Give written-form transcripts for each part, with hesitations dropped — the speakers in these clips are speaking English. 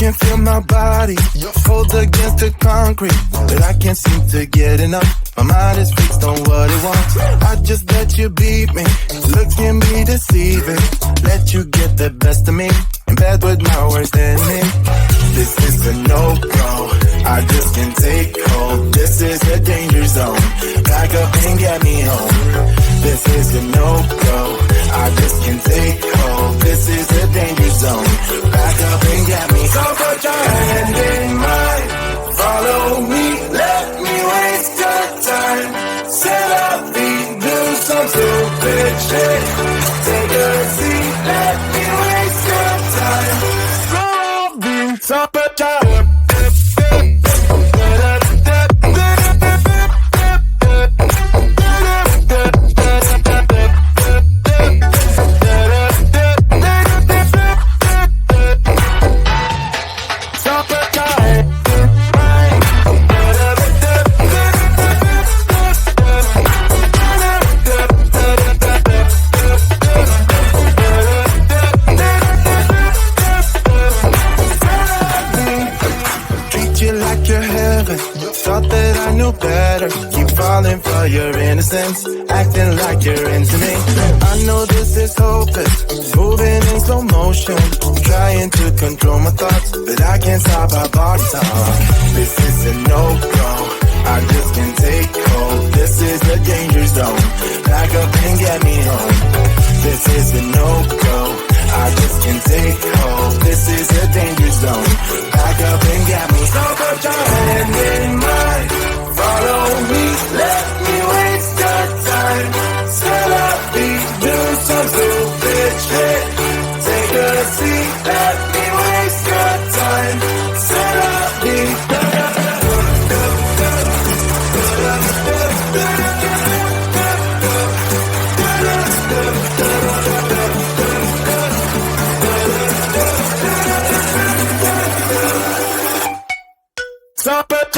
can feel my body folds against the concrete, but I can't seem to get enough. My mind is fixed on what it wants. I just let you beat me. Looks can be deceiving. Let you get the best of me. In bed with my worst enemy. This is a no-go. I just can't take hold. This is a danger zone. Back up and get me home. This is a no-go. I just can't take hold. This is a danger zone. Back up and get me. So put your hand in mine. Follow me. Let me waste your time. Set up feet. Do some stupid shit. Take a seat. Let me waste your time. So put your falling for your innocence, acting like you're into me. I know this is hopeless, moving in slow motion, trying to control my thoughts, but I can't stop our body talk. This is a no-go, I just can't take hold. This is a danger zone, back up and get me home. This is a no-go, I just can't take hold. This is a danger zone, back up and get me. So put your hand in mine. Follow me, let me waste your time. Set up feet, do some stupid shit. Take a seat, let me waste your time. Set up feet. Stop it,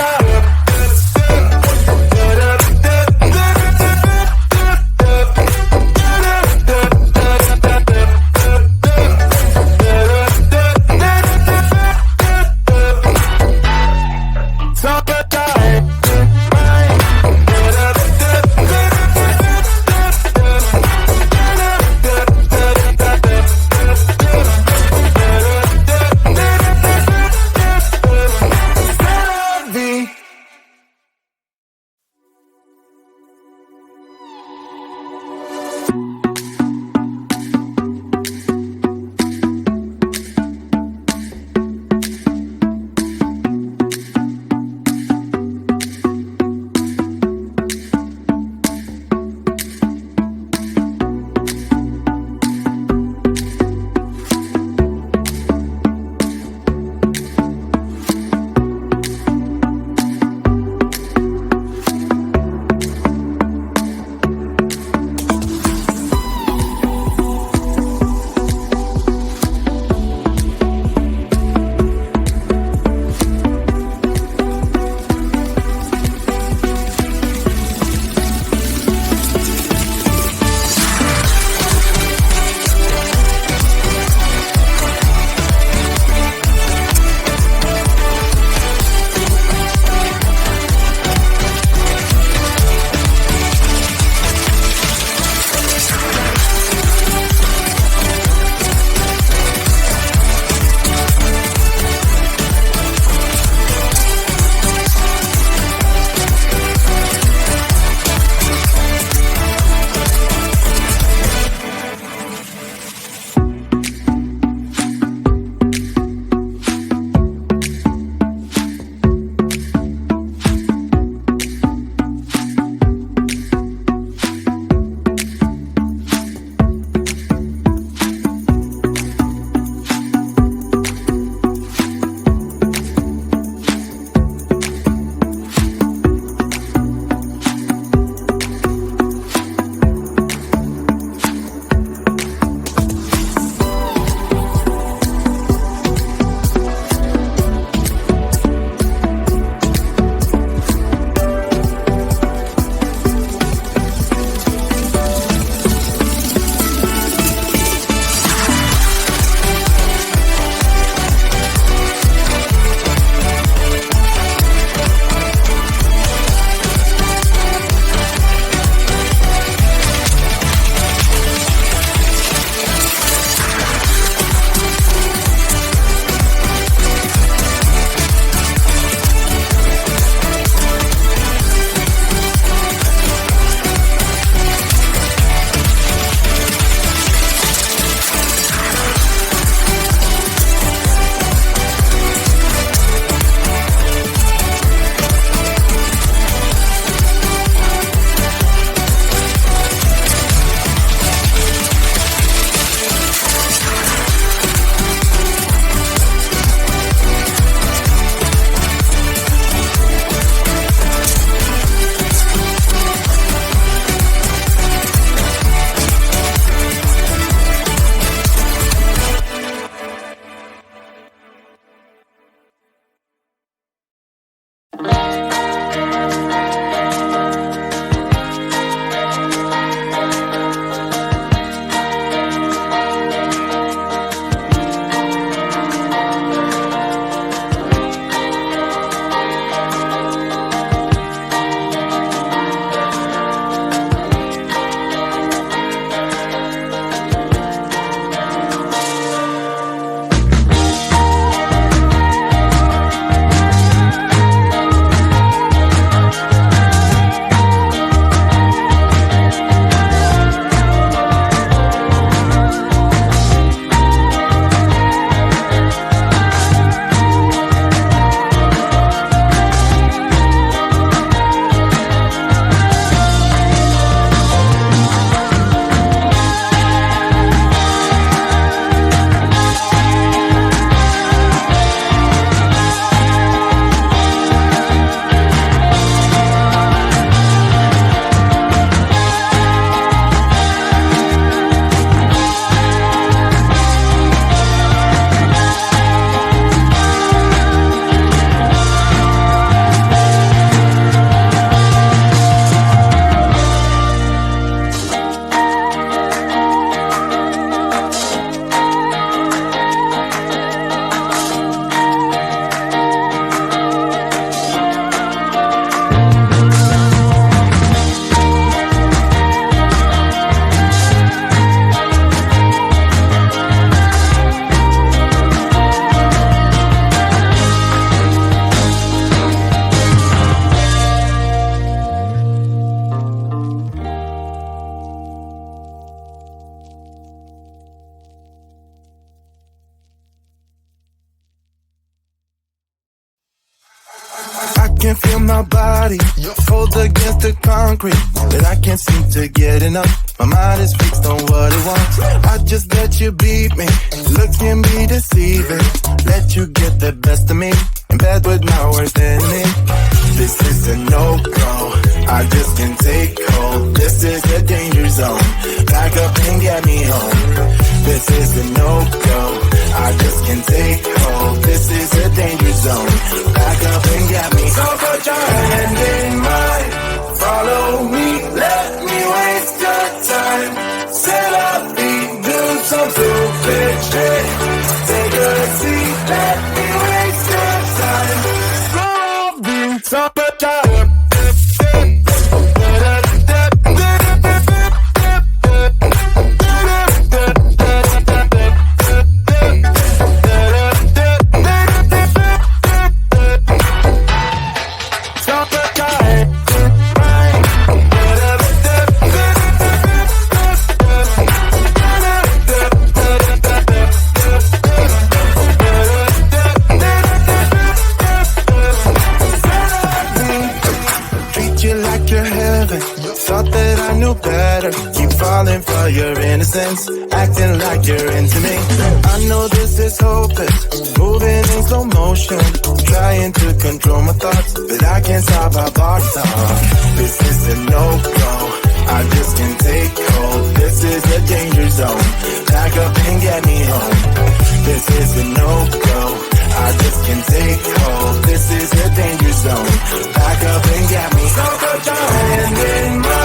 my body, hold against the concrete, but I can't seem to get enough. My mind is fixed on what it wants. I just let you beat me, look at me deceiving. Let you get the best of me, in bed with my worst enemy. This is a no-go, I just can't take hold. This is a danger zone, back up and get me home. This is a no-go, I just can't take hold. This is a danger zone, back up and get me. So put your hand in mine, follow me, let me waste your time. Set up, do some stupid shit. Take a seat, let me waste your time. So put your hand. Thought that I knew better. Keep falling for your innocence, acting like you're into me. I know this is hopeless, moving in slow motion, trying to control my thoughts, but I can't stop our body talk. This is a no-go, I just can't take hold. This is a danger zone, back up and get me home. This is a no-go, I just can't take hold. This is a danger zone, back up and get me. So put your hand in my